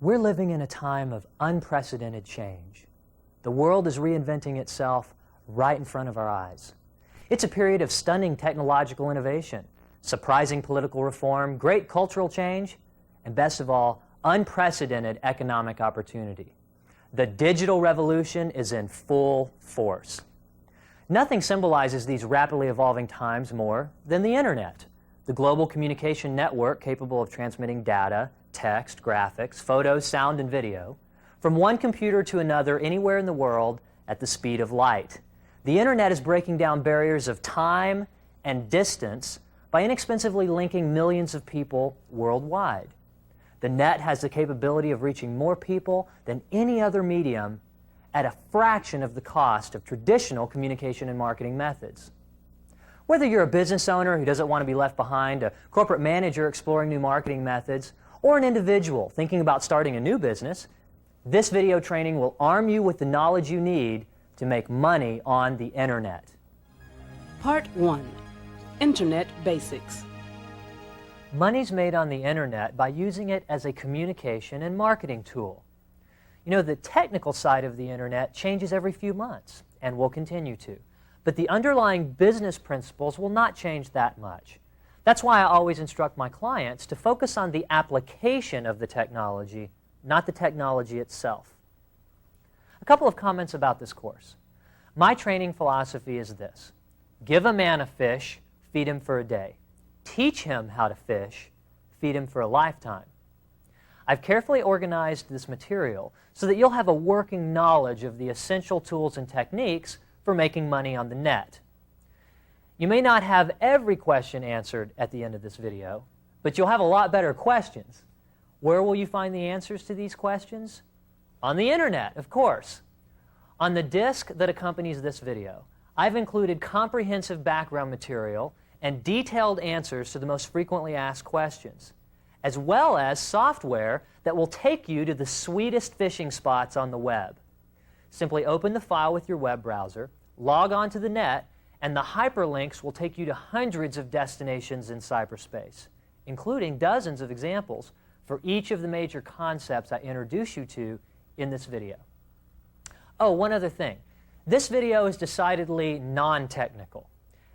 We're living in a time of unprecedented change. The world is reinventing itself right in front of our eyes. It's a period of stunning technological innovation, surprising political reform, great cultural change, and best of all, unprecedented economic opportunity. The digital revolution is in full force. Nothing symbolizes these rapidly evolving times more than the Internet, the global communication network capable of transmitting data, text, graphics, photos, sound, and video from one computer to another anywhere in the world at the speed of light. The Internet is breaking down barriers of time and distance by inexpensively linking millions of people worldwide. The net has the capability of reaching more people than any other medium at a fraction of the cost of traditional communication and marketing methods. Whether you're a business owner who doesn't want to be left behind, a corporate manager exploring new marketing methods, or an individual thinking about starting a new business, this video training will arm you with the knowledge you need to make money on the Internet. Part 1. Internet Basics. Money's made on the Internet by using it as a communication and marketing tool. You know, the technical side of the Internet changes every few months and will continue to. But the underlying business principles will not change that much. That's why I always instruct my clients to focus on the application of the technology, not the technology itself. A couple of comments about this course. My training philosophy is this: give a man a fish, feed him for a day. Teach him how to fish, feed him for a lifetime. I've carefully organized this material so that you'll have a working knowledge of the essential tools and techniques for making money on the net. You may not have every question answered at the end of this video, but you'll have a lot better questions. Where will you find the answers to these questions? On the Internet, of course. On the disk that accompanies this video, I've included comprehensive background material and detailed answers to the most frequently asked questions, as well as software that will take you to the sweetest fishing spots on the web. Simply open the file with your web browser, log on to the net, and the hyperlinks will take you to hundreds of destinations in cyberspace, including dozens of examples for each of the major concepts I introduce you to in this video. Oh, one other thing. This video is decidedly non-technical.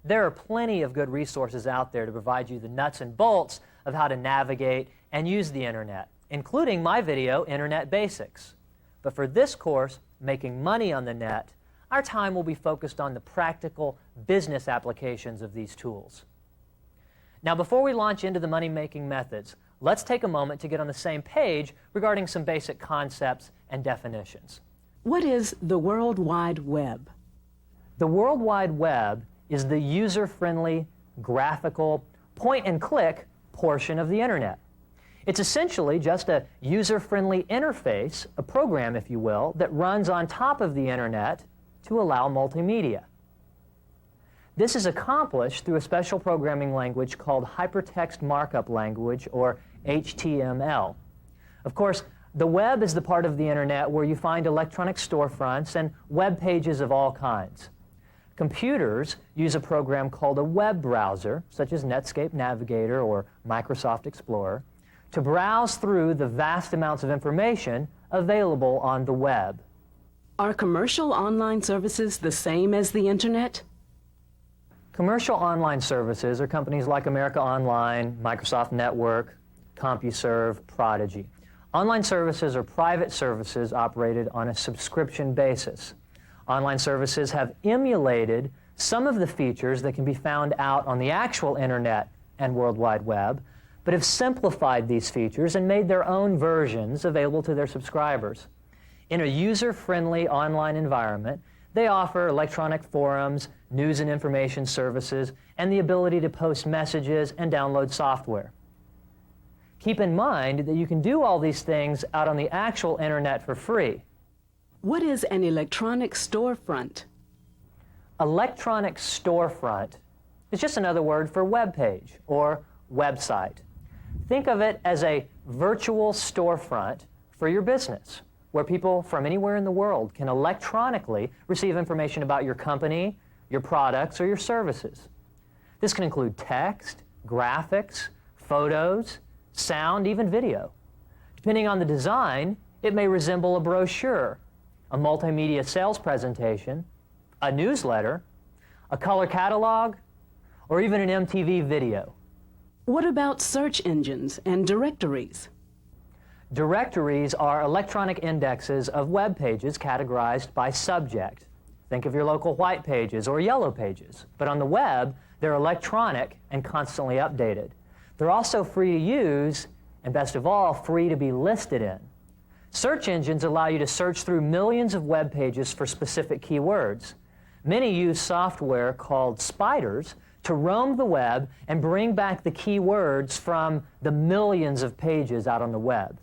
There are plenty of good resources out there to provide you the nuts and bolts of how to navigate and use the Internet, including my video, Internet Basics. But for this course, Making Money on the Net, our time will be focused on the practical business applications of these tools. Now, before we launch into the money-making methods, let's take a moment to get on the same page regarding some basic concepts and definitions. What is the World Wide Web? The World Wide Web is the user-friendly, graphical, point-and-click portion of the Internet. It's essentially just a user-friendly interface, a program, if you will, that runs on top of the Internet to allow multimedia. This is accomplished through a special programming language called Hypertext Markup Language, or HTML. Of course, the web is the part of the Internet where you find electronic storefronts and web pages of all kinds. Computers use a program called a web browser, such as Netscape Navigator or Microsoft Explorer, to browse through the vast amounts of information available on the web. Are commercial online services the same as the Internet? Commercial online services are companies like America Online, Microsoft Network, CompuServe, Prodigy. Online services are private services operated on a subscription basis. Online services have emulated some of the features that can be found out on the actual Internet and World Wide Web, but have simplified these features and made their own versions available to their subscribers. In a user-friendly online environment, they offer electronic forums, news and information services, and the ability to post messages and download software. Keep in mind that you can do all these things out on the actual Internet for free. What is an electronic storefront? Electronic storefront is just another word for web page or website. Think of it as a virtual storefront for your business, where people from anywhere in the world can electronically receive information about your company, your products, or your services. This can include text, graphics, photos, sound, even video. Depending on the design, it may resemble a brochure, a multimedia sales presentation, a newsletter, a color catalog, or even an MTV video. What about search engines and directories? Directories are electronic indexes of web pages categorized by subject. Think of your local white pages or yellow pages. But on the web, they're electronic and constantly updated. They're also free to use, and best of all, free to be listed in. Search engines allow you to search through millions of web pages for specific keywords. Many use software called spiders to roam the web and bring back the keywords from the millions of pages out on the web.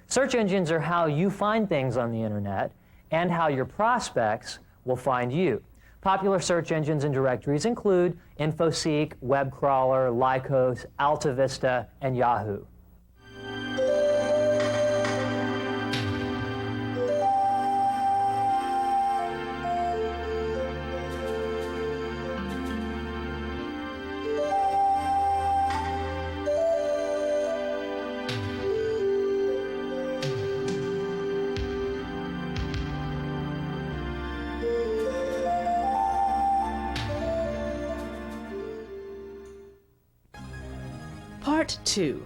Search engines are how you find things on the internet and how your prospects will find you. Popular search engines and directories include InfoSeek, WebCrawler, Lycos, AltaVista, and Yahoo. Part 2.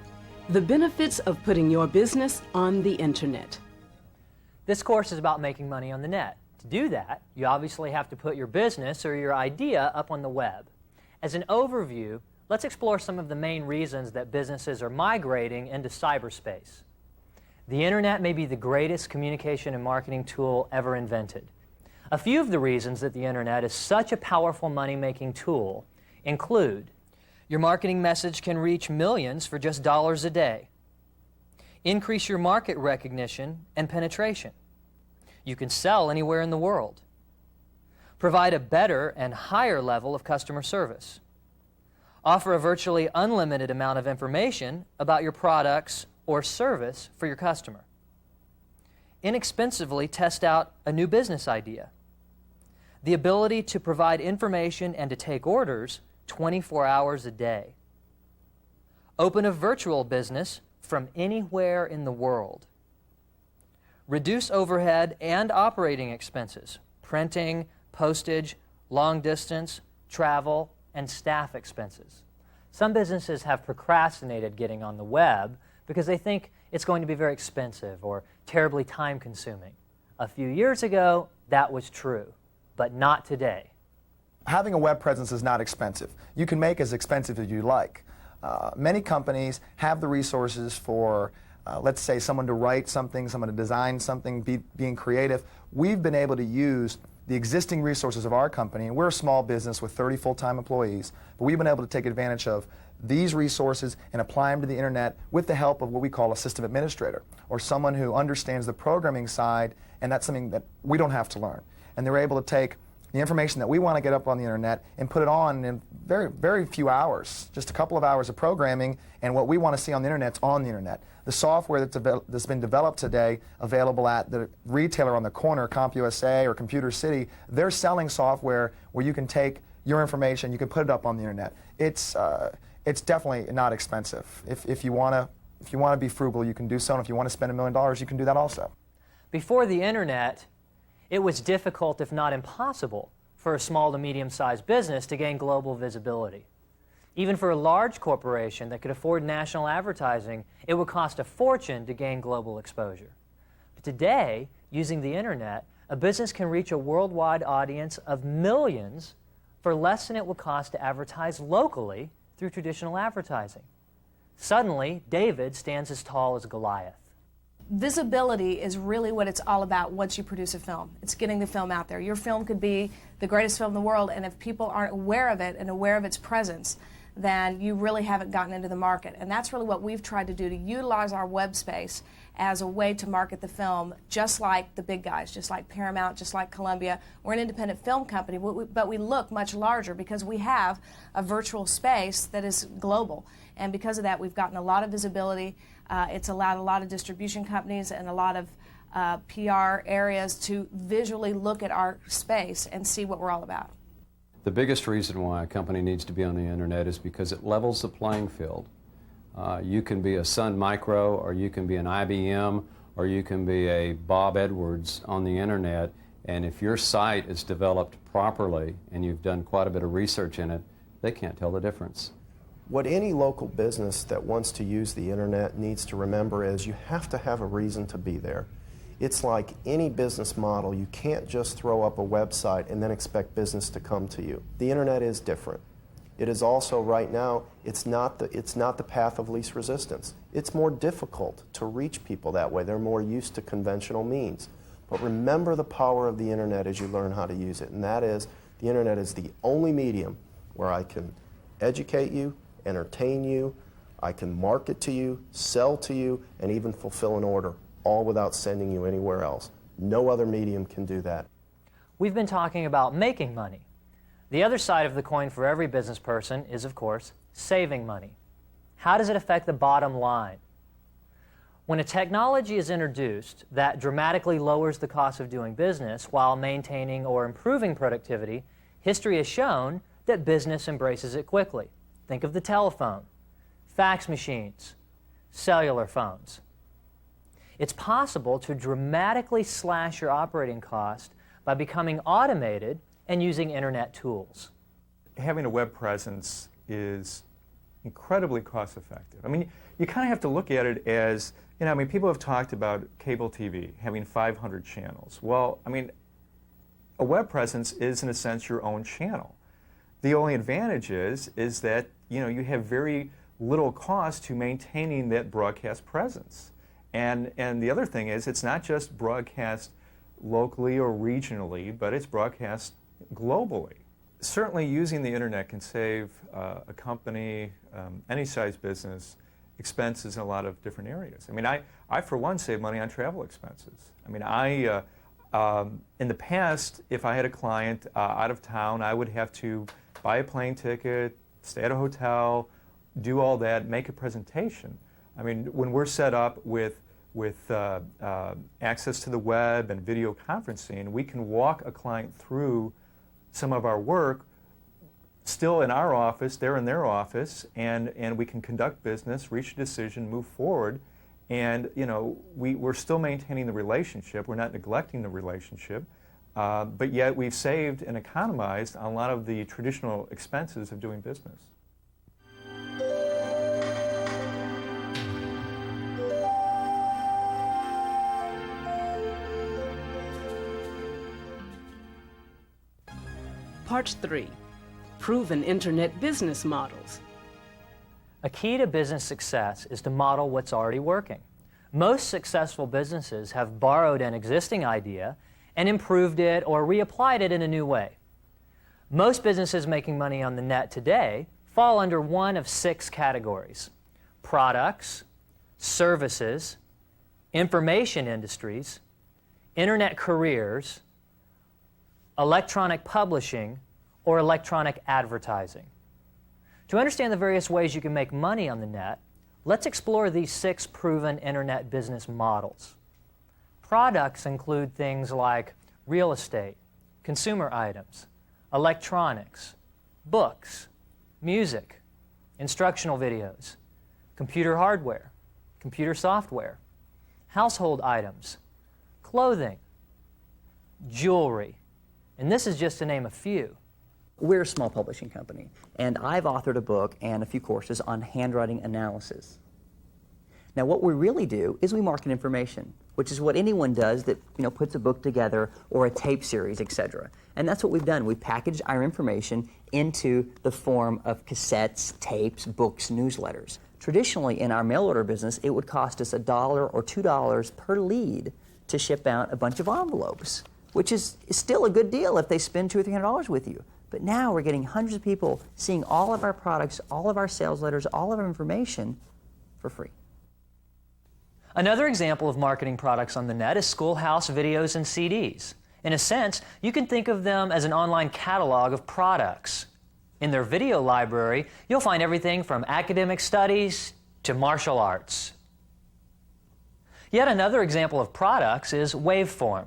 The benefits of putting your business on the internet. This course is about making money on the net. To do that, you obviously have to put your business or your idea up on the web. As an overview, let's explore some of the main reasons that businesses are migrating into cyberspace. The internet may be the greatest communication and marketing tool ever invented. A few of the reasons that the internet is such a powerful money-making tool include: your marketing message can reach millions for just dollars a day. Increase your market recognition and penetration. You can sell anywhere in the world. Provide a better and higher level of customer service. Offer a virtually unlimited amount of information about your products or service for your customer. Inexpensively test out a new business idea. The ability to provide information and to take orders 24 hours a day. Open a virtual business from anywhere in the world. Reduce overhead and operating expenses, printing, postage, long distance, travel, and staff expenses. Some businesses have procrastinated getting on the web because they think it's going to be very expensive or terribly time-consuming. A few years ago, that was true, but not today. Having a web presence is not expensive. You can make as expensive as you like. Many companies have the resources for, let's say, someone to write something, someone to design something, being creative. We've been able to use the existing resources of our company, and we're a small business with 30 full-time employees, but we've been able to take advantage of these resources and apply them to the internet with the help of what we call a system administrator, or someone who understands the programming side, and that's something that we don't have to learn. And they're able to take the information that we want to get up on the internet and put it on in very, very few hours, just a couple of hours of programming, and what we want to see on the internet's on the internet. The software that's been developed today, available at the retailer on the corner, CompUSA or Computer City, they're selling software where you can take your information, you can put it up on the internet. It's definitely not expensive. If you want to be frugal, you can do so, and if you want to spend $1 million, you can do that also. Before the internet, it was difficult, if not impossible, for a small to medium-sized business to gain global visibility. Even for a large corporation that could afford national advertising, it would cost a fortune to gain global exposure. But today, using the internet, a business can reach a worldwide audience of millions for less than it would cost to advertise locally through traditional advertising. Suddenly, David stands as tall as Goliath. Visibility is really what it's all about once you produce a film. It's getting the film out there. Your film could be the greatest film in the world, and if people aren't aware of it and aware of its presence, then you really haven't gotten into the market. And that's really what we've tried to do, to utilize our web space as a way to market the film, just like the big guys, just like Paramount, just like Columbia. We're an independent film company, but we look much larger because we have a virtual space that is global. And because of that, we've gotten a lot of visibility. It's allowed a lot of distribution companies and a lot of PR areas to visually look at our space and see what we're all about. The biggest reason why a company needs to be on the internet is because it levels the playing field You can be a Sun Micro, or you can be an IBM, or you can be a Bob Edwards on the internet, and if your site is developed properly and you've done quite a bit of research in it, they can't tell the difference. What any local business that wants to use the internet needs to remember is you have to have a reason to be there. It's like any business model. You can't just throw up a website and then expect business to come to you. The internet is different. It is also, right now, it's not the path of least resistance. It's more difficult to reach people that way. They're more used to conventional means. But remember the power of the internet as you learn how to use it, and that is, the internet is the only medium where I can educate you, entertain you, I can market to you, sell to you, and even fulfill an order, all without sending you anywhere else. No other medium can do that. We've been talking about making money. The other side of the coin for every business person is, of course, saving money. How does it affect the bottom line? When a technology is introduced that dramatically lowers the cost of doing business while maintaining or improving productivity, history has shown that business embraces it quickly. Think of the telephone, fax machines, cellular phones. It's possible to dramatically slash your operating cost by becoming automated and using internet tools. Having a web presence is incredibly cost effective. I mean, you kind of have to look at it as, you know, I mean, people have talked about cable TV having 500 channels. Well, I mean, a web presence is in a sense your own channel. The only advantage is that, you know, you have very little cost to maintaining that broadcast presence. And the other thing is, it's not just broadcast locally or regionally, but it's broadcast globally. Certainly using the internet can save a company, any size business, expenses in a lot of different areas. I mean, I for one save money on travel expenses. I mean, in the past, if I had a client out of town, I would have to buy a plane ticket, stay at a hotel, do all that, make a presentation. I mean, when we're set up with access to the web and video conferencing, we can walk a client through some of our work still in our office, they're in their office, and we can conduct business, reach a decision, move forward, and, you know, we're still maintaining the relationship. We're not neglecting the relationship, but yet we've saved and economized on a lot of the traditional expenses of doing business. Part 3. Proven Internet Business Models. A key to business success is to model what's already working. Most successful businesses have borrowed an existing idea and improved it or reapplied it in a new way. Most businesses making money on the net today fall under one of 6 categories: products, services, information industries, internet careers, electronic publishing, or electronic advertising. To understand the various ways you can make money on the net, let's explore these 6 proven internet business models. Products include things like real estate, consumer items, electronics, books, music, instructional videos, computer hardware, computer software, household items, clothing, jewelry, and this is just to name a few. We're a small publishing company, and I've authored a book and a few courses on handwriting analysis. Now, what we really do is we market information, which is what anyone does that, you know, puts a book together or a tape series, etc. And that's what we've done. We packaged our information into the form of cassettes, tapes, books, newsletters. Traditionally, in our mail order business, it would cost us $1 or $2 per lead to ship out a bunch of envelopes, which is still a good deal if they spend $200 or $300 with you. But now we're getting hundreds of people seeing all of our products, all of our sales letters, all of our information for free. Another example of marketing products on the net is schoolhouse videos and CDs. In a sense, you can think of them as an online catalog of products. In their video library, you'll find everything from academic studies to martial arts. Yet another example of products is Waveform.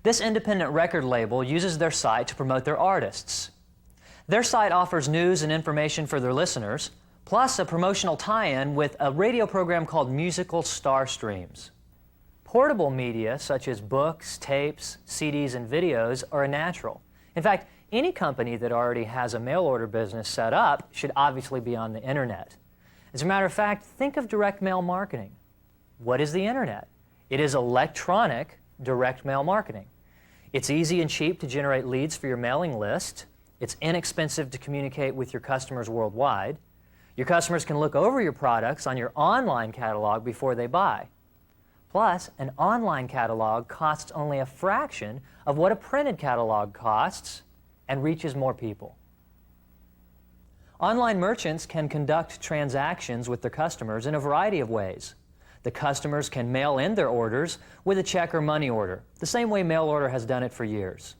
This independent record label uses their site to promote their artists. Their site offers news and information for their listeners, plus a promotional tie-in with a radio program called Musical Star Streams. Portable media, such as books, tapes, CDs, and videos, are a natural. In fact, any company that already has a mail order business set up should obviously be on the internet. As a matter of fact, think of direct mail marketing. What is the internet? It is electronic direct mail marketing. It's easy and cheap to generate leads for your mailing list. It's inexpensive to communicate with your customers worldwide. Your customers can look over your products on your online catalog before they buy. Plus, an online catalog costs only a fraction of what a printed catalog costs and reaches more people. Online merchants can conduct transactions with their customers in a variety of ways. The customers can mail in their orders with a check or money order, the same way mail order has done it for years.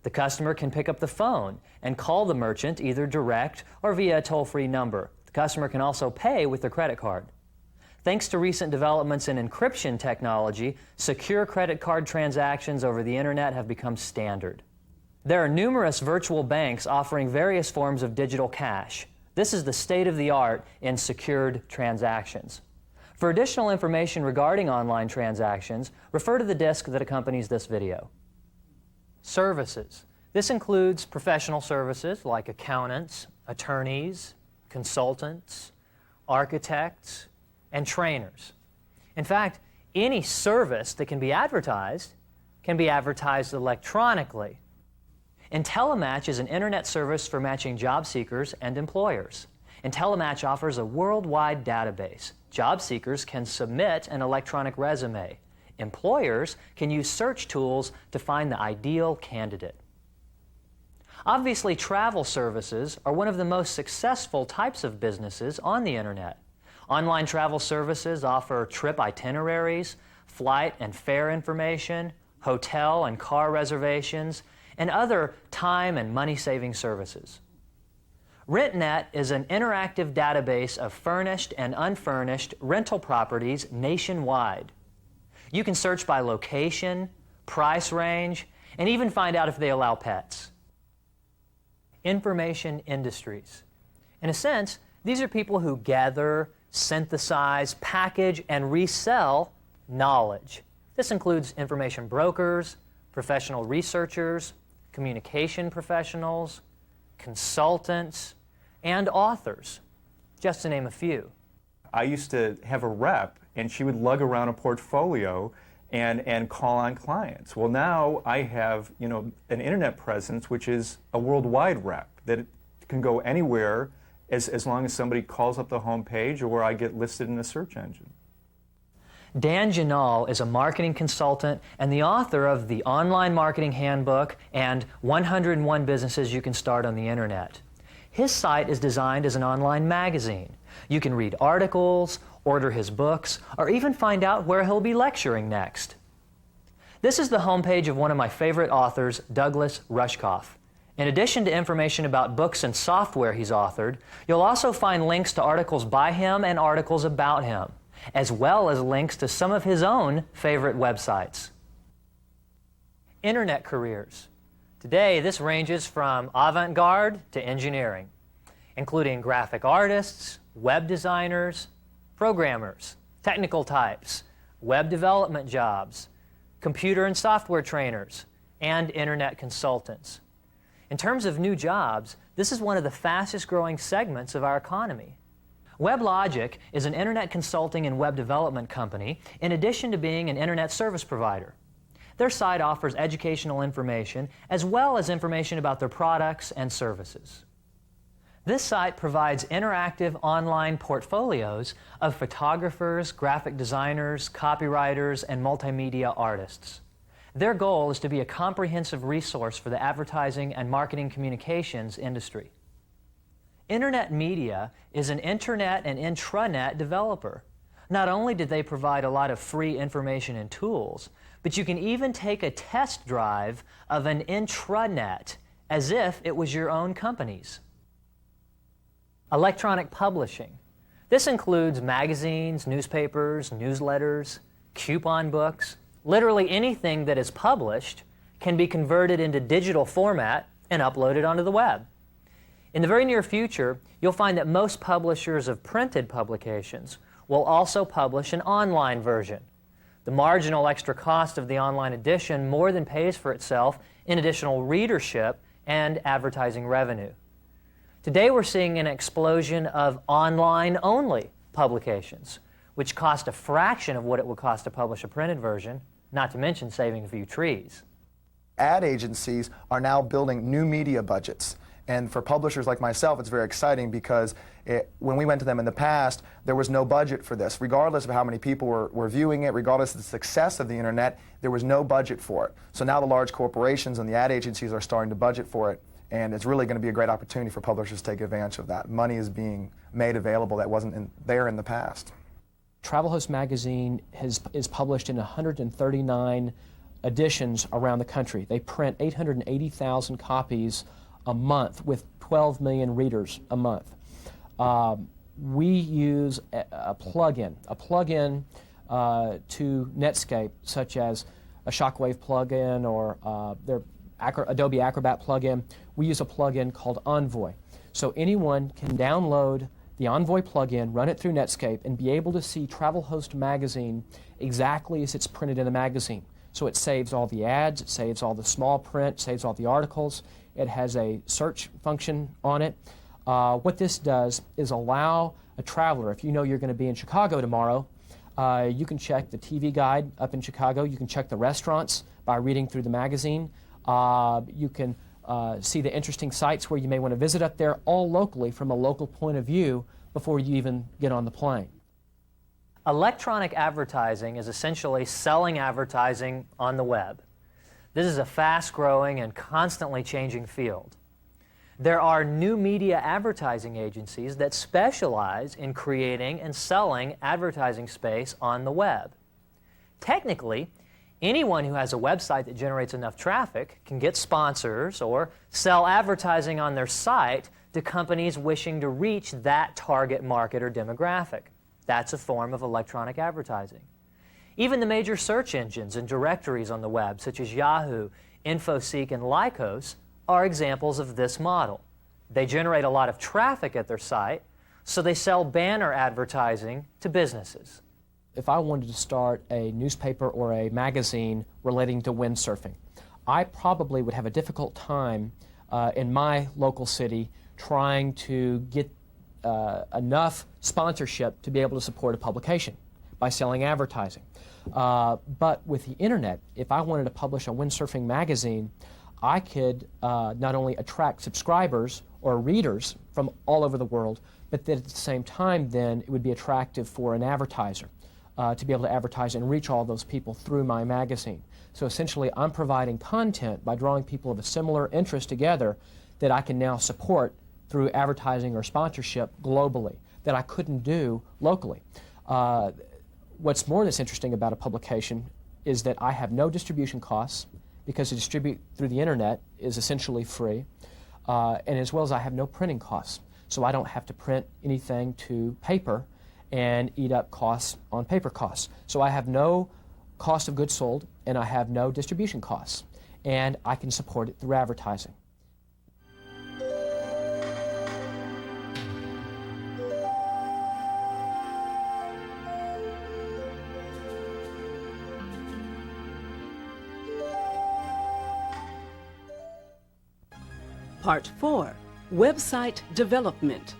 The customer can pick up the phone and call the merchant either direct or via a toll-free number. The customer can also pay with their credit card. Thanks to recent developments in encryption technology, secure credit card transactions over the internet have become standard. There are numerous virtual banks offering various forms of digital cash. This is the state-of-the-art in secured transactions. For additional information regarding online transactions, refer to the disc that accompanies this video. Services. This includes professional services like accountants, attorneys, consultants, architects, and trainers. In fact, any service that can be advertised electronically. IntelliMatch is an internet service for matching job seekers and employers. IntelliMatch offers a worldwide database. Job seekers can submit an electronic resume. Employers can use search tools to find the ideal candidate. Obviously, travel services are one of the most successful types of businesses on the internet. Online travel services offer trip itineraries, flight and fare information, hotel and car reservations, and other time and money-saving services. RentNet is an interactive database of furnished and unfurnished rental properties nationwide. You can search by location, price range, and even find out if they allow pets. Information industries. In a sense, these are people who gather, synthesize, package, and resell knowledge. This includes information brokers, professional researchers, communication professionals, consultants, and authors, just to name a few. I used to have a rep, and she would lug around a portfolio and call on clients. Well, now I have, an internet presence, which is a worldwide rep that can go anywhere as long as somebody calls up the home page or I get listed in a search engine. Dan Janal is a marketing consultant and the author of the Online Marketing Handbook and 101 Businesses You Can Start on the Internet. His site is designed as an online magazine. You can read articles, order his books, or even find out where he'll be lecturing next. This is the homepage of one of my favorite authors, Douglas Rushkoff. In addition to information about books and software he's authored, you'll also find links to articles by him and articles about him, as well as links to some of his own favorite websites. Internet careers. Today, this ranges from avant-garde to engineering, including graphic artists, web designers, programmers, technical types, web development jobs, computer and software trainers, and internet consultants. In terms of new jobs, this is one of the fastest growing segments of our economy. WebLogic is an internet consulting and web development company in addition to being an internet service provider. Their site offers educational information as well as information about their products and services. This site provides interactive online portfolios of photographers, graphic designers, copywriters, and multimedia artists. Their goal is to be a comprehensive resource for the advertising and marketing communications industry. Internet Media is an internet and intranet developer. Not only did they provide a lot of free information and tools, but you can even take a test drive of an intranet as if it was your own company's. Electronic publishing. This includes magazines, newspapers, newsletters, coupon books. Literally anything that is published can be converted into digital format and uploaded onto the web. In the very near future, you'll find that most publishers of printed publications will also publish an online version. The marginal extra cost of the online edition more than pays for itself in additional readership and advertising revenue. Today we're seeing an explosion of online-only publications, which cost a fraction of what it would cost to publish a printed version, not to mention saving a few trees. Ad agencies are now building new media budgets. And for publishers like myself, it's very exciting because when we went to them in the past, there was no budget for this. Regardless of how many people were viewing it, regardless of the success of the internet, there was no budget for it. So now the large corporations and the ad agencies are starting to budget for it, and it's really going to be a great opportunity for publishers to take advantage of that. Money is being made available that wasn't there in the past. Travel Host Magazine is published in 139 editions around the country. They print 880,000 copies a month with 12 million readers a month. We use a plug-in to Netscape, such as a Shockwave plug-in or their Adobe Acrobat plug-in. We use a plug-in called Envoy. So anyone can download the Envoy plug-in, run it through Netscape, and be able to see Travel Host Magazine exactly as it's printed in the magazine. So it saves all the ads, it saves all the small print, saves all the articles. It has a search function on it. What this does is allow a traveler, if you know you're going to be in Chicago tomorrow, you can check the TV guide up in Chicago. You can check the restaurants by reading through the magazine. You can see the interesting sites where you may want to visit up there, all locally from a local point of view before you even get on the plane. Electronic advertising is essentially selling advertising on the web. This is a fast-growing and constantly changing field. There are new media advertising agencies that specialize in creating and selling advertising space on the web. Technically, anyone who has a website that generates enough traffic can get sponsors or sell advertising on their site to companies wishing to reach that target market or demographic. That's a form of electronic advertising. Even the major search engines and directories on the web, such as Yahoo, InfoSeek, and Lycos, are examples of this model. They generate a lot of traffic at their site, so they sell banner advertising to businesses. If I wanted to start a newspaper or a magazine relating to windsurfing, I probably would have a difficult time in my local city trying to get enough sponsorship to be able to support a publication by selling advertising. But with the internet, if I wanted to publish a windsurfing magazine, I could not only attract subscribers or readers from all over the world, but that at the same time then it would be attractive for an advertiser to be able to advertise and reach all those people through my magazine. So essentially I'm providing content by drawing people of a similar interest together that I can now support through advertising or sponsorship globally that I couldn't do locally. What's more that's interesting about a publication is that I have no distribution costs because to distribute through the internet is essentially free, and as well as I have no printing costs. So I don't have to print anything to paper and eat up costs on paper costs. So I have no cost of goods sold and I have no distribution costs, and I can support it through advertising. Part 4, Website Development.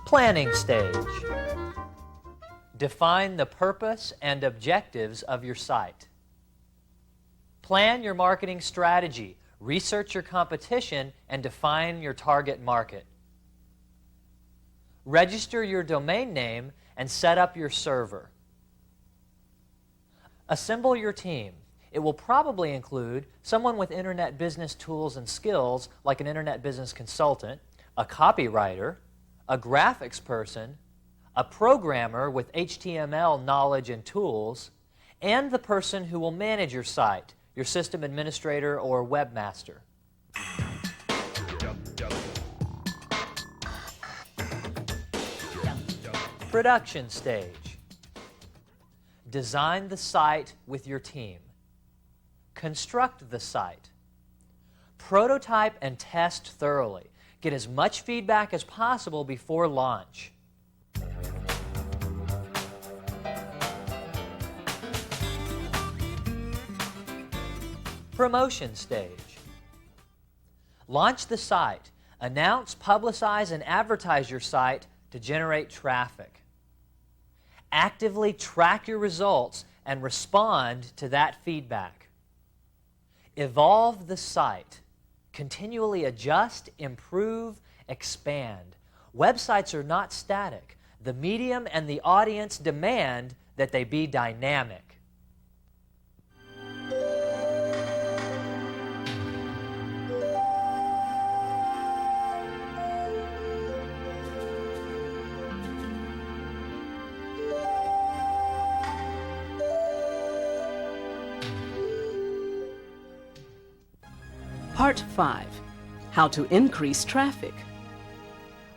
Planning stage. Define the purpose and objectives of your site. Plan your marketing strategy, research your competition, and define your target market. Register your domain name and set up your server. Assemble your team. It will probably include someone with internet business tools and skills, like an internet business consultant, a copywriter, a graphics person, a programmer with HTML knowledge and tools, and the person who will manage your site, your system administrator or webmaster. Production stage. Design the site with your team. Construct the site. Prototype and test thoroughly. Get as much feedback as possible before launch. Promotion stage. Launch the site. Announce, publicize, and advertise your site to generate traffic. Actively track your results and respond to that feedback. Evolve the site. Continually adjust, improve, expand. Websites are not static. The medium and the audience demand that they be dynamic. Part 5. How to increase traffic.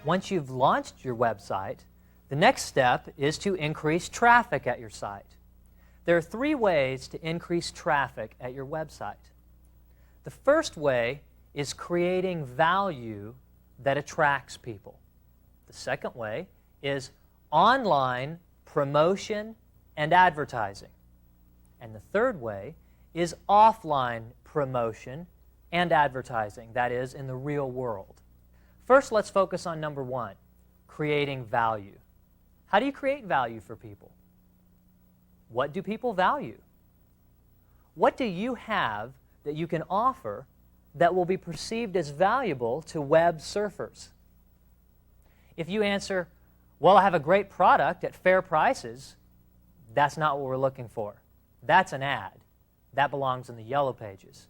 Once you've launched your website, the next step is to increase traffic at your site. There are 3 ways to increase traffic at your website. The first way is creating value that attracts people. The second way is online promotion and advertising. And the third way is offline promotion and advertising, that is, in the real world. First, let's focus on number 1, creating value. How do you create value for people? What do people value? What do you have that you can offer that will be perceived as valuable to web surfers? If you answer, well, I have a great product at fair prices, that's not what we're looking for. That's an ad. That belongs in the yellow pages.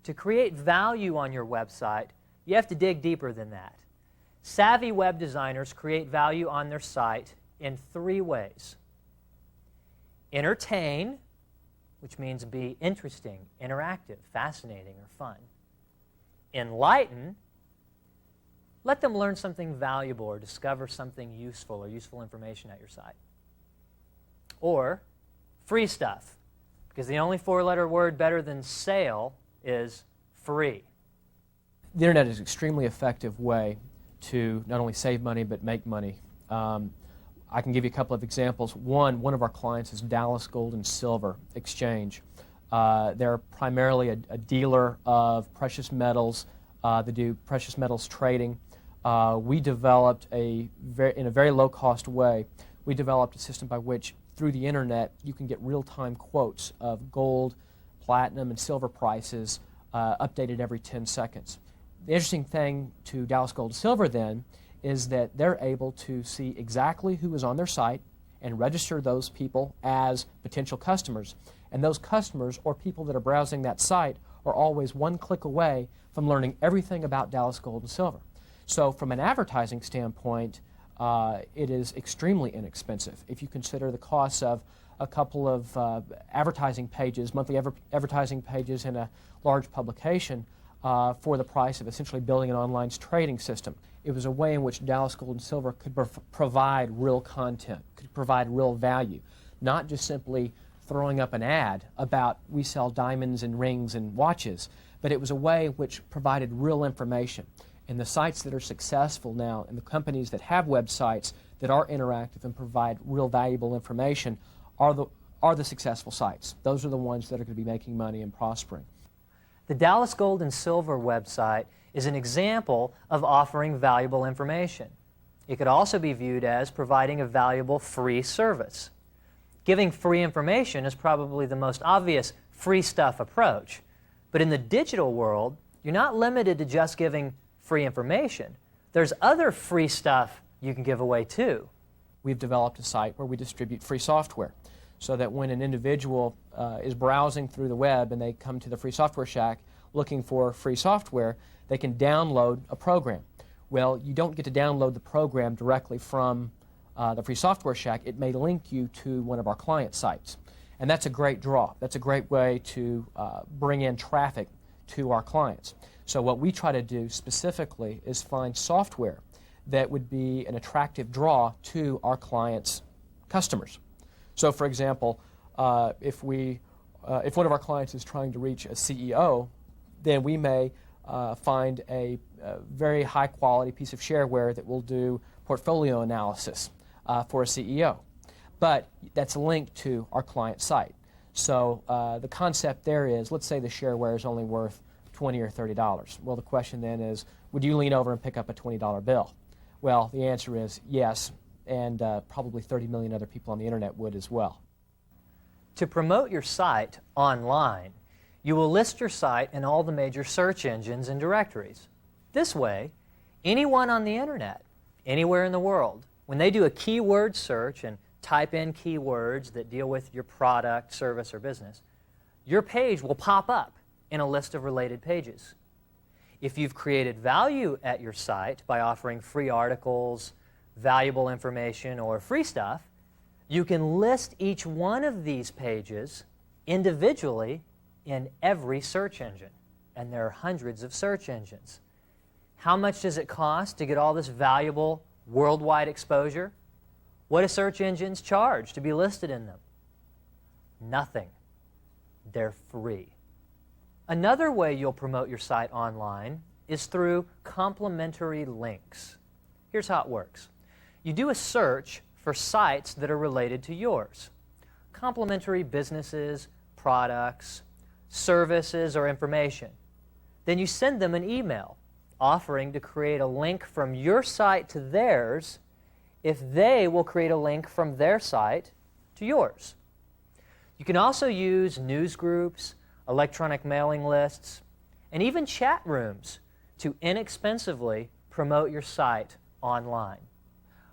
To create value on your website, you have to dig deeper than that. Savvy web designers create value on their site in 3 ways. Entertain, which means be interesting, interactive, fascinating, or fun. Enlighten, let them learn something valuable or discover something useful or useful information at your site. Or free stuff, because the only 4-letter word better than sale is free. The internet is an extremely effective way to not only save money but make money. I can give you a couple of examples. One of our clients is Dallas Gold and Silver Exchange. They're primarily a dealer of precious metals. They do precious metals trading. We developed in a very low-cost way, we developed a system by which through the internet you can get real-time quotes of gold, platinum, and silver prices updated every 10 seconds. The interesting thing to Dallas Gold and Silver then is that they're able to see exactly who is on their site and register those people as potential customers. And those customers or people that are browsing that site are always 1 click away from learning everything about Dallas Gold and Silver. So from an advertising standpoint, it is extremely inexpensive. If you consider the costs of a couple of advertising pages, monthly advertising pages in a large publication for the price of essentially building an online trading system. It was a way in which Dallas Gold and Silver could provide real content, could provide real value, not just simply throwing up an ad about we sell diamonds and rings and watches, but it was a way which provided real information. And the sites that are successful now and the companies that have websites that are interactive and provide real valuable information are the successful sites. Those are the ones that are going to be making money and prospering. The Dallas Gold and Silver website is an example of offering valuable information. It could also be viewed as providing a valuable free service. Giving free information is probably the most obvious free stuff approach. But in the digital world, you're not limited to just giving free information. There's other free stuff you can give away too. We've developed a site where we distribute free software so that when an individual is browsing through the web and they come to the Free Software Shack looking for free software, they can download a program. Well, you don't get to download the program directly from the Free Software Shack. It may link you to one of our client sites. And that's a great draw. That's a great way to bring in traffic to our clients. So what we try to do specifically is find software that would be an attractive draw to our clients' customers. So for example, if one of our clients is trying to reach a CEO, then we may find a very high quality piece of shareware that will do portfolio analysis for a CEO. But that's linked to our client site. So the concept there is, let's say the shareware is only worth $20 or $30. Well, the question then is, would you lean over and pick up a $20 bill? Well, the answer is yes, and probably 30 million other people on the internet would as well. To promote your site online, you will list your site in all the major search engines and directories. This way, anyone on the internet, anywhere in the world, when they do a keyword search and type in keywords that deal with your product, service, or business, your page will pop up in a list of related pages. If you've created value at your site by offering free articles, valuable information, or free stuff, you can list each one of these pages individually in every search engine. And there are hundreds of search engines. How much does it cost to get all this valuable worldwide exposure? What do search engines charge to be listed in them? Nothing. They're free. Another way you'll promote your site online is through complementary links. Here's how it works. You do a search for sites that are related to yours. Complementary businesses, products, services, or information. Then you send them an email offering to create a link from your site to theirs if they will create a link from their site to yours. You can also use news groups, electronic mailing lists, and even chat rooms to inexpensively promote your site online.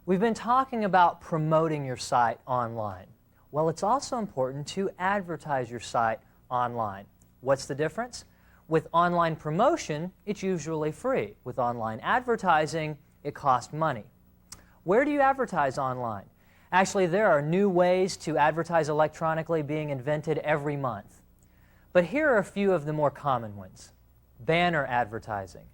We've been talking about promoting your site online. Well, it's also important to advertise your site online. What's the difference? With online promotion, it's usually free. With online advertising, it costs money. Where do you advertise online? Actually, there are new ways to advertise electronically being invented every month. But here are a few of the more common ones. Banner advertising.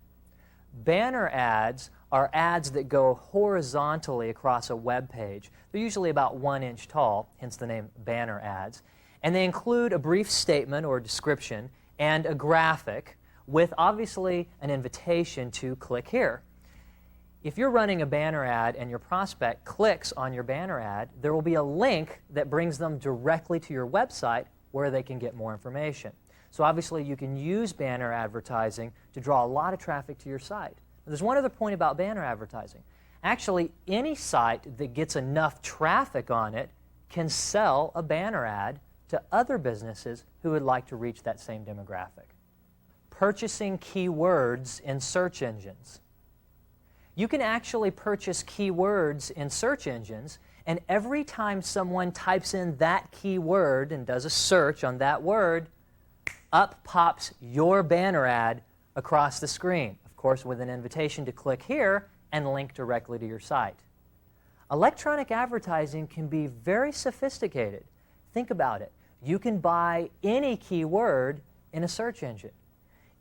Banner ads are ads that go horizontally across a web page. They're usually about 1 inch tall, hence the name banner ads. And they include a brief statement or description and a graphic with obviously an invitation to click here. If you're running a banner ad and your prospect clicks on your banner ad, there will be a link that brings them directly to your website where they can get more information. So obviously you can use banner advertising to draw a lot of traffic to your site. There's one other point about banner advertising. Actually, any site that gets enough traffic on it can sell a banner ad to other businesses who would like to reach that same demographic. Purchasing keywords in search engines. You can actually purchase keywords in search engines, and every time someone types in that keyword and does a search on that word, up pops your banner ad across the screen, of course with an invitation to click here and link directly to your site. Electronic advertising can be very sophisticated. Think about it. You can buy any keyword in a search engine,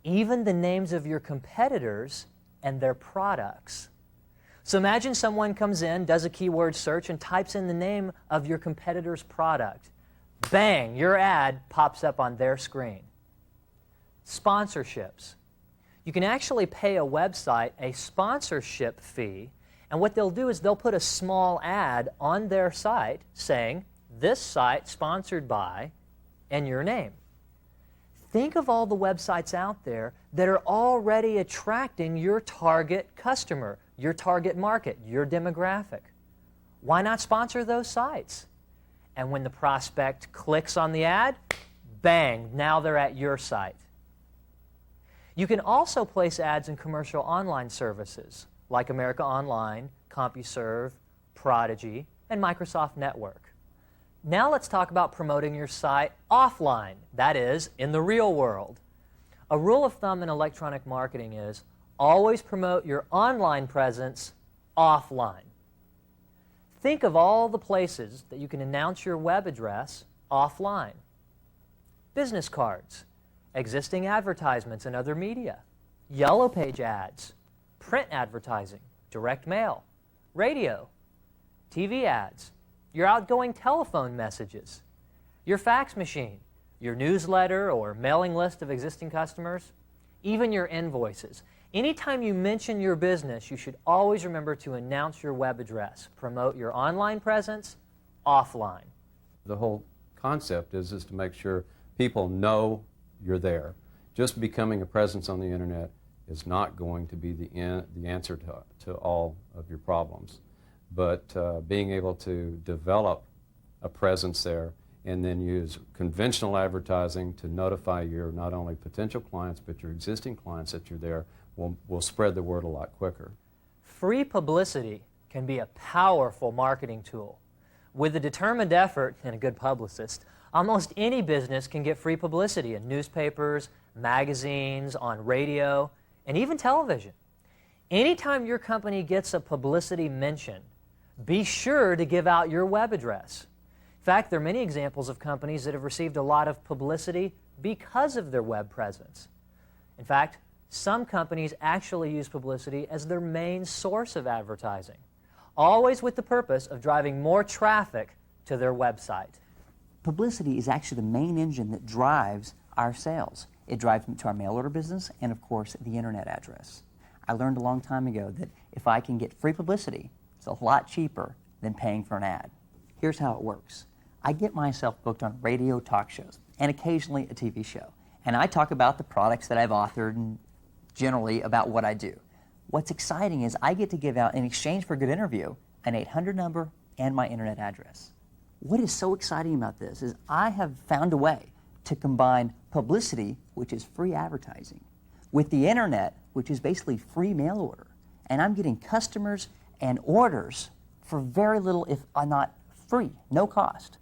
even the names of your competitors and their products. So imagine someone comes in, does a keyword search, and types in the name of your competitor's product. Bang, your ad pops up on their screen. Sponsorships. You can actually pay a website a sponsorship fee, and what they'll do is they'll put a small ad on their site saying, "This site sponsored by," and your name. Think of all the websites out there that are already attracting your target customer, your target market, your demographic. Why not sponsor those sites? And when the prospect clicks on the ad, bang, now they're at your site. You can also place ads in commercial online services like America Online, CompuServe, Prodigy, and Microsoft Network. Now let's talk about promoting your site offline, that is, in the real world. A rule of thumb in electronic marketing is always promote your online presence offline. Think of all the places that you can announce your web address offline. Business cards, existing advertisements in other media, yellow page ads, print advertising, direct mail, radio, TV ads, your outgoing telephone messages. your fax machine, your newsletter or mailing list of existing customers, even your invoices. Anytime you mention your business, you should always remember to announce your web address. Promote your online presence offline. The whole concept is to make sure people know you're there. Just becoming a presence on the internet is not going to be the answer to all of your problems. But being able to develop a presence there and then use conventional advertising to notify your not only potential clients but your existing clients that you're there will spread the word a lot quicker. Free publicity can be a powerful marketing tool. With a determined effort and a good publicist, almost any business can get free publicity in newspapers, magazines, on radio, and even television. Anytime your company gets a publicity mention, be sure to give out your web address. In fact, there are many examples of companies that have received a lot of publicity because of their web presence. In fact, some companies actually use publicity as their main source of advertising, always with the purpose of driving more traffic to their website. Publicity is actually the main engine that drives our sales. It drives to our mail order business and, of course, the internet address. I learned a long time ago that if I can get free publicity, it's a lot cheaper than paying for an ad. Here's how it works. I get myself booked on radio talk shows and occasionally a TV show. And I talk about the products that I've authored and generally about what I do. What's exciting is I get to give out, in exchange for a good interview, an 800 number and my internet address. What is so exciting about this is I have found a way to combine publicity, which is free advertising, with the internet, which is basically free mail order. And I'm getting customers and orders for very little, if not free, no cost.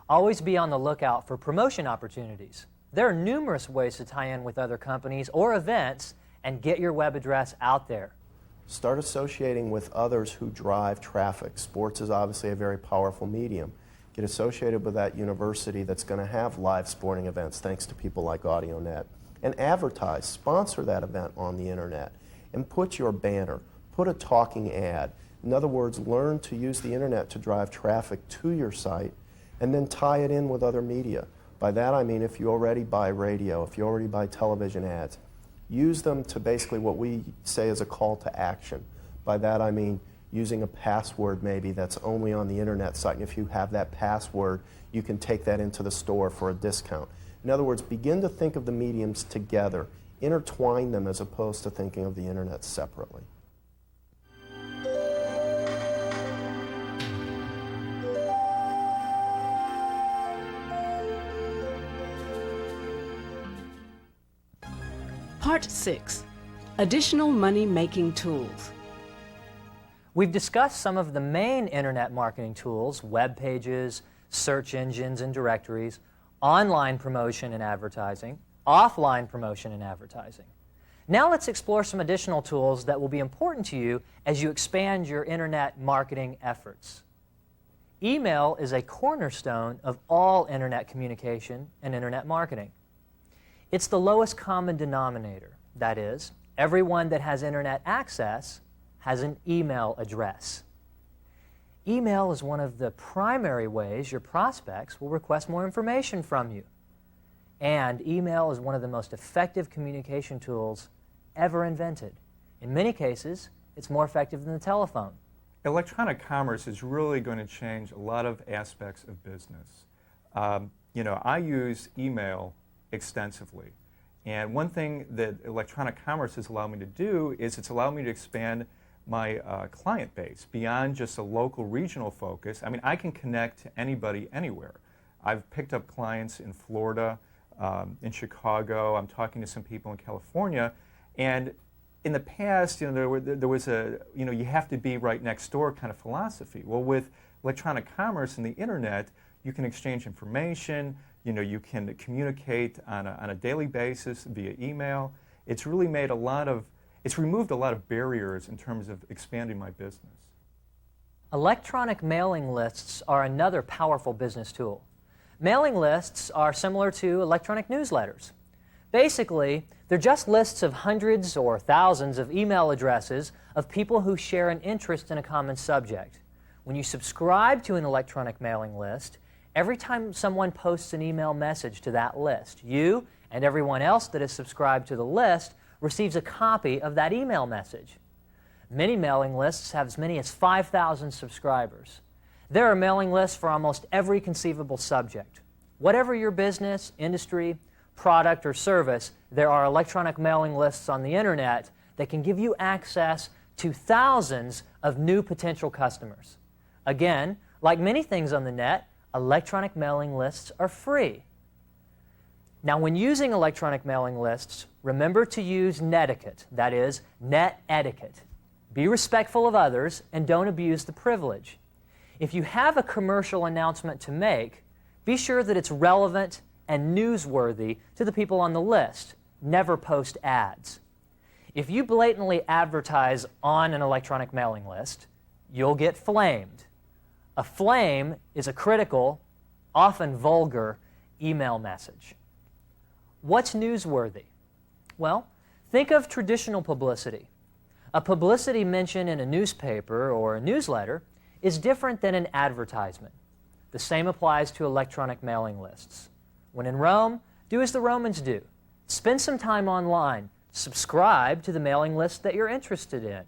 Always be on the lookout for promotion opportunities. There are numerous ways to tie in with other companies or events and get your web address out there. Start associating with others who drive traffic. Sports is obviously a very powerful medium. Get associated with that university that's going to have live sporting events thanks to people like AudioNet. And advertise, sponsor that event on the internet. And put your banner, put a talking ad. In other words, learn to use the internet to drive traffic to your site and then tie it in with other media. By that I mean if you already buy radio, if you already buy television ads, use them to basically what we say is a call to action. By that I mean using a password maybe that's only on the internet site, and if you have that password, you can take that into the store for a discount. In other words, begin to think of the mediums together, intertwine them as opposed to thinking of the internet separately. Part 6. Additional money-making tools. We've discussed some of the main internet marketing tools: web pages, search engines and directories, online promotion and advertising, offline promotion and advertising. Now let's explore some additional tools that will be important to you as you expand your internet marketing efforts. Email is a cornerstone of all internet communication and internet marketing. It's the lowest common denominator. That is, everyone that has internet access has an email address. Email is one of the primary ways your prospects will request more information from you. And email is one of the most effective communication tools ever invented. In many cases, it's more effective than the telephone. Electronic commerce is really going to change a lot of aspects of business. I use email extensively. And one thing that electronic commerce has allowed me to do is it's allowed me to expand my client base beyond just a local regional focus. I mean, I can connect to anybody anywhere. I've picked up clients in Florida, in Chicago. I'm talking to some people in California. And in the past, there was a, you have to be right next door kind of philosophy. Well, with electronic commerce and the internet, you can exchange information. You can communicate on a daily basis via email. It's really made it's removed a lot of barriers in terms of expanding my business. Electronic mailing lists are another powerful business tool. Mailing lists are similar to electronic newsletters. Basically, they're just lists of hundreds or thousands of email addresses of people who share an interest in a common subject. When you subscribe to an electronic mailing list, every time someone posts an email message to that list, you and everyone else that is subscribed to the list receives a copy of that email message. Many mailing lists have as many as 5,000 subscribers. There are mailing lists for almost every conceivable subject. Whatever your business, industry, product, or service, there are electronic mailing lists on the internet that can give you access to thousands of new potential customers. Again, like many things on the net, electronic mailing lists are free. Now, when using electronic mailing lists, remember to use netiquette, that is, net etiquette. Be respectful of others and don't abuse the privilege. If you have a commercial announcement to make, be sure that it's relevant and newsworthy to the people on the list. Never post ads. If you blatantly advertise on an electronic mailing list, you'll get flamed. A flame is a critical, often vulgar, email message. What's newsworthy? Well, think of traditional publicity. A publicity mention in a newspaper or a newsletter is different than an advertisement. The same applies to electronic mailing lists. When in Rome, do as the Romans do. Spend some time online. Subscribe to the mailing list that you're interested in.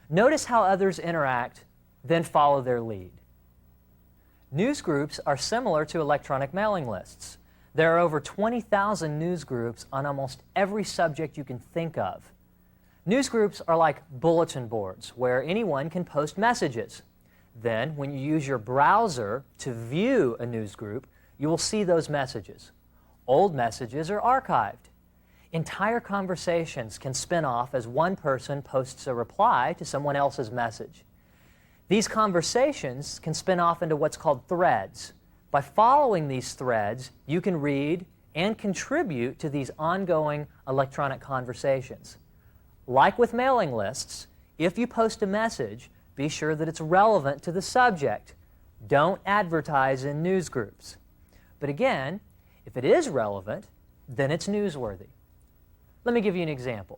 Notice how others interact, then follow their lead. Newsgroups are similar to electronic mailing lists. There are over 20,000 newsgroups on almost every subject you can think of. Newsgroups are like bulletin boards where anyone can post messages. Then, when you use your browser to view a newsgroup, you will see those messages. Old messages are archived. Entire conversations can spin off as one person posts a reply to someone else's message. These conversations can spin off into what's called threads. By following these threads, you can read and contribute to these ongoing electronic conversations. Like with mailing lists, if you post a message, be sure that it's relevant to the subject. Don't advertise in news groups. But again, if it is relevant, then it's newsworthy. Let me give you an example.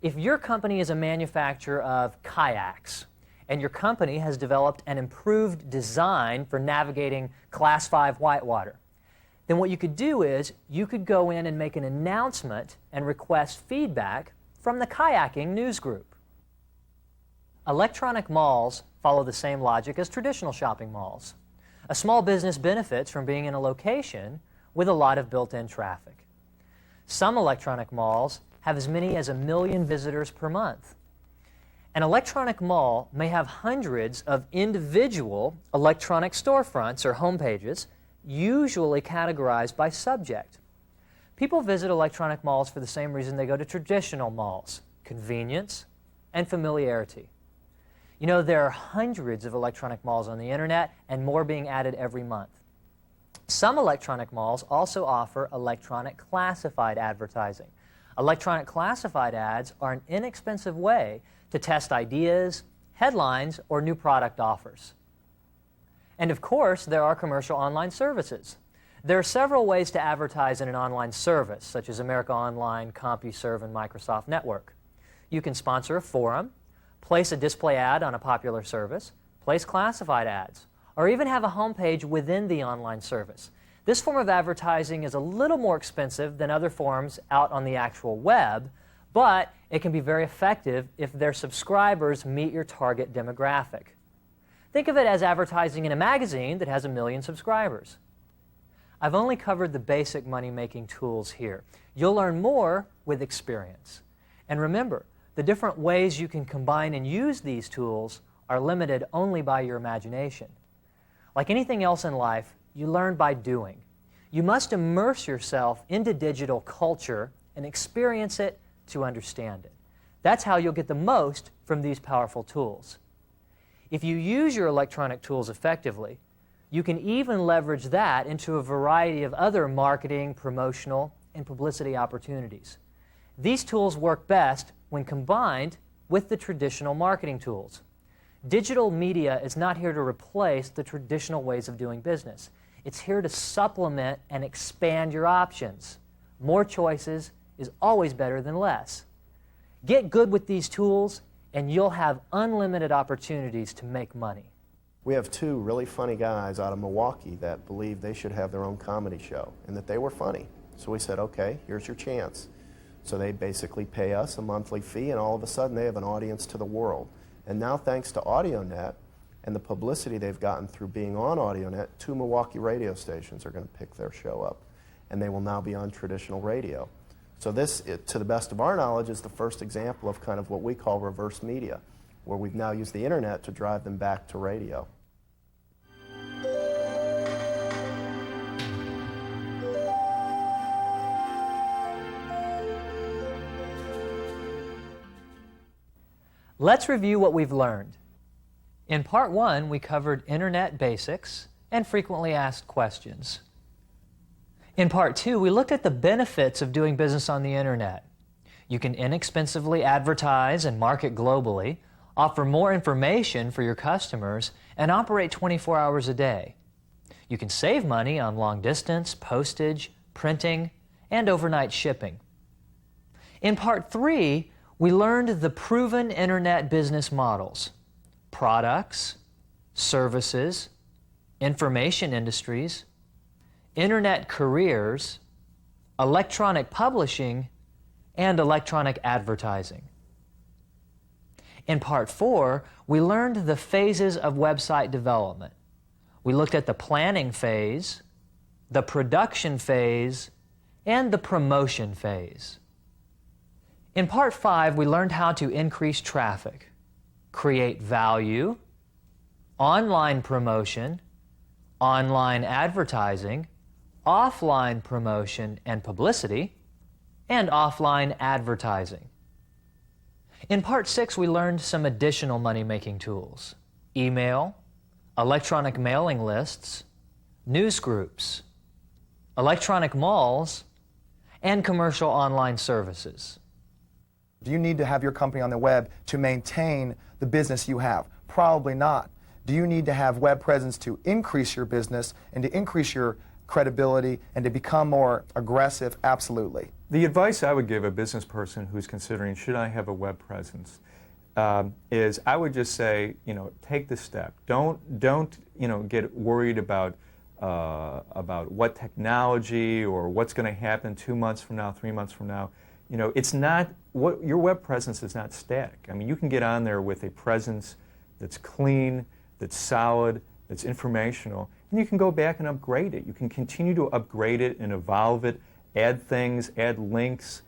If your company is a manufacturer of kayaks, and your company has developed an improved design for navigating Class 5 whitewater, then what you could do is you could go in and make an announcement and request feedback from the kayaking news group. Electronic malls follow the same logic as traditional shopping malls. A small business benefits from being in a location with a lot of built-in traffic. Some electronic malls have as many as 1 million visitors per month. An electronic mall may have hundreds of individual electronic storefronts or homepages, usually categorized by subject. People visit electronic malls for the same reason they go to traditional malls: convenience and familiarity. You know, there are hundreds of electronic malls on the internet and more being added every month. Some electronic malls also offer electronic classified advertising. Electronic classified ads are an inexpensive way to test ideas, headlines, or new product offers. And of course, there are commercial online services. There are several ways to advertise in an online service, such as America Online, CompuServe, and Microsoft Network. You can sponsor a forum, place a display ad on a popular service, place classified ads, or even have a homepage within the online service. This form of advertising is a little more expensive than other forms out on the actual web, but it can be very effective if their subscribers meet your target demographic. Think of it as advertising in a magazine that has 1 million subscribers. I've only covered the basic money-making tools here. You'll learn more with experience. And remember, the different ways you can combine and use these tools are limited only by your imagination. Like anything else in life, you learn by doing. You must immerse yourself into digital culture and experience it to understand it. That's how you'll get the most from these powerful tools. If you use your electronic tools effectively, you can even leverage that into a variety of other marketing, promotional, and publicity opportunities. These tools work best when combined with the traditional marketing tools. Digital media is not here to replace the traditional ways of doing business. It's here to supplement and expand your options. More choices is always better than less. Get good with these tools, and you'll have unlimited opportunities to make money. We have two really funny guys out of Milwaukee that believe they should have their own comedy show and that they were funny. So we said, okay, here's your chance. So they basically pay us a monthly fee, and all of a sudden they have an audience to the world. And now, thanks to AudioNet and the publicity they've gotten through being on AudioNet, 2 Milwaukee radio stations are going to pick their show up, and they will now be on traditional radio. So this, to the best of our knowledge, is the first example of kind of what we call reverse media, where we've now used the internet to drive them back to radio. Let's review what we've learned. In Part 1, we covered Internet basics and frequently asked questions. In Part 2, we looked at the benefits of doing business on the Internet. You can inexpensively advertise and market globally, offer more information for your customers, and operate 24 hours a day. You can save money on long distance, postage, printing, and overnight shipping. In Part 3, we learned the proven Internet business models: products, services, information industries, Internet careers, electronic publishing, and electronic advertising. In Part 4, we learned the phases of website development. We looked at the planning phase, the production phase, and the promotion phase. In Part 5, we learned how to increase traffic, create value, online promotion, online advertising, offline promotion and publicity, and offline advertising. In Part 6, we learned some additional money-making tools: email, electronic mailing lists, news groups, electronic malls, and commercial online services. Do you need to have your company on the web to maintain the business you have? Probably not. Do you need to have web presence to increase your business and to increase your credibility and to become more aggressive? Absolutely. The advice I would give a business person who's considering, should I have a web presence, is I would just say, take the step. Don't get worried about what technology or what's going to happen 2 months from now, 3 months from now. It's not, your web presence is not static. I mean, you can get on there with a presence that's clean, that's solid, that's informational, and you can go back and upgrade it. You can continue to upgrade it and evolve it, add things, add links,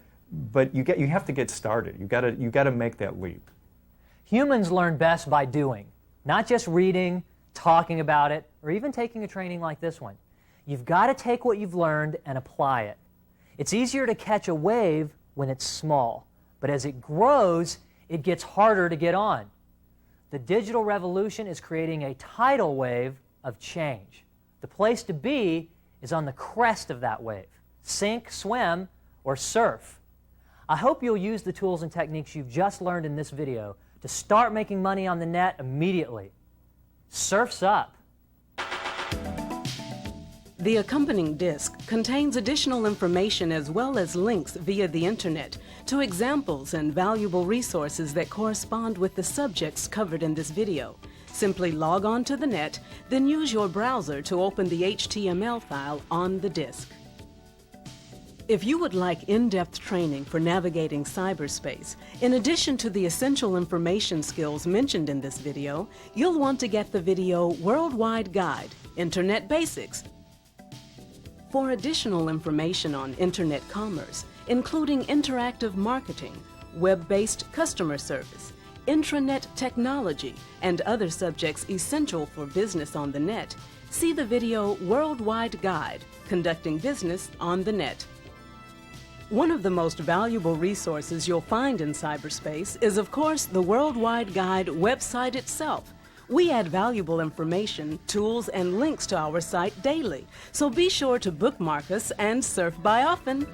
but you have to get started. You got to make that leap. Humans learn best by doing, not just reading, talking about it, or even taking a training like this one. You've got to take what you've learned and apply it. It's easier to catch a wave when it's small, but as it grows, it gets harder to get on. The digital revolution is creating a tidal wave of change. The place to be is on the crest of that wave. Sink, swim, or surf. I hope you'll use the tools and techniques you've just learned in this video to start making money on the net immediately. Surf's up. The accompanying disc contains additional information as well as links via the internet to examples and valuable resources that correspond with the subjects covered in this video. Simply log on to the net, then use your browser to open the HTML file on the disc. If you would like in-depth training for navigating cyberspace, in addition to the essential information skills mentioned in this video, you'll want to get the video Worldwide Guide, Internet Basics. For additional information on Internet commerce, including interactive marketing, web-based customer service, intranet technology, and other subjects essential for business on the net, see the video Worldwide Guide, Conducting Business on the Net. One of the most valuable resources you'll find in cyberspace is, of course, the Worldwide Guide website itself. We add valuable information, tools, and links to our site daily, so be sure to bookmark us and surf by often.